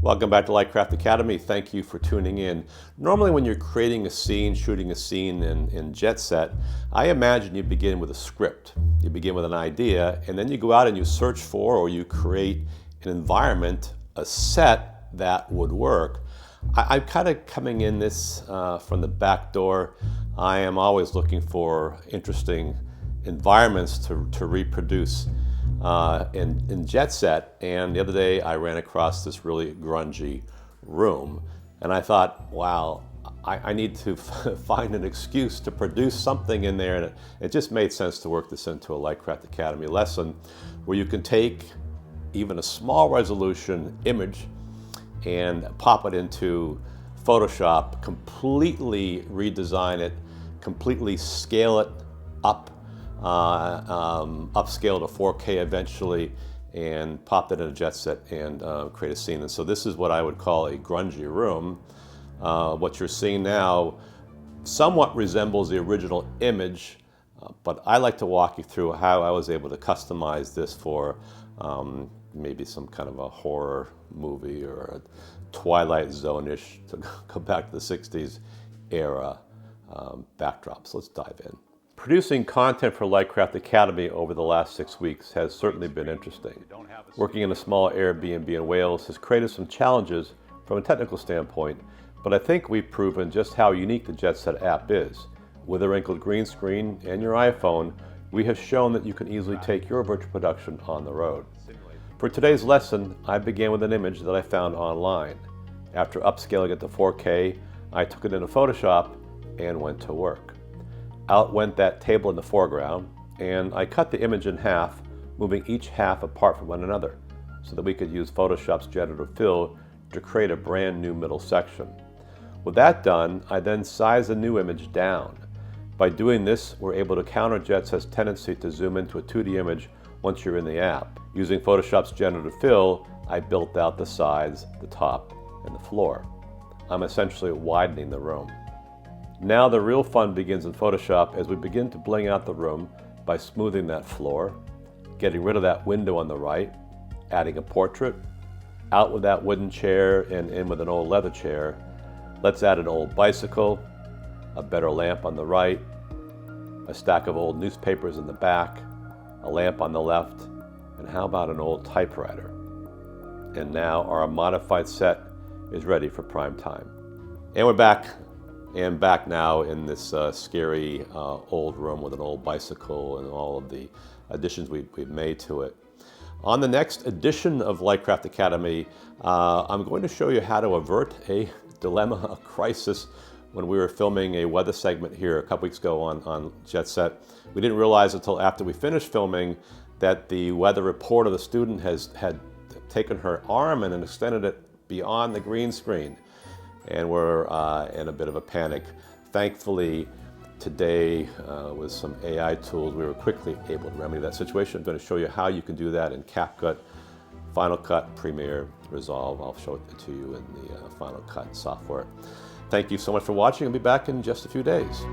Welcome back to Lightcraft Academy. Thank you for tuning in. Normally when you're creating a scene, shooting a scene in Jetset, I imagine you begin with a script. You begin with an idea, and then you go out and you search for, or you create an environment, a set that would work. I'm kind of coming in this from the back door. I am always looking for interesting environments to reproduce in Jetset, and the other day I ran across this really grungy room, and I thought, wow, I need to find an excuse to produce something in there, and it just made sense to work this into a Lightcraft Academy lesson where you can take even a small resolution image and pop it into Photoshop, completely redesign it, completely scale it up, upscale to 4K eventually, and pop that in a Jetset and create a scene. And so this is what I would call a grungy room. What you're seeing now somewhat resembles the original image, but I like to walk you through how I was able to customize this for maybe some kind of a horror movie or a Twilight Zone-ish, to go back to the 60s era backdrop. So let's dive in. Producing content for Lightcraft Academy over the last 6 weeks has certainly been interesting. Working in a small Airbnb in Wales has created some challenges from a technical standpoint, but I think we've proven just how unique the Jetset app is. With a wrinkled green screen and your iPhone, we have shown that you can easily take your virtual production on the road. For today's lesson, I began with an image that I found online. After upscaling it to 4K, I took it into Photoshop and went to work. Out went that table in the foreground, and I cut the image in half, moving each half apart from one another, so that we could use Photoshop's generative fill to create a brand new middle section. With that done, I then sized the new image down. By doing this, we're able to counter Jetset's tendency to zoom into a 2D image once you're in the app. Using Photoshop's generative fill, I built out the sides, the top, and the floor. I'm essentially widening the room. Now the real fun begins in Photoshop as we begin to bling out the room by smoothing that floor, getting rid of that window on the right, adding a portrait, out with that wooden chair and in with an old leather chair. Let's add an old bicycle, a better lamp on the right, a stack of old newspapers in the back, a lamp on the left, and how about an old typewriter? And now our modified set is ready for prime time. And we're back. And back now in this scary old room with an old bicycle and all of the additions we've made to it. On the next edition of Lightcraft Academy, I'm going to show you how to avert a dilemma, a crisis, when we were filming a weather segment here a couple weeks ago on Jetset. We didn't realize until after we finished filming that the weather reporter, the student, had taken her arm and extended it beyond the green screen. And we're in a bit of a panic. Thankfully, today, with some AI tools, we were quickly able to remedy that situation. I'm going to show you how you can do that in CapCut, Final Cut, Premiere, Resolve. I'll show it to you in the Final Cut software. Thank you so much for watching. I'll be back in just a few days.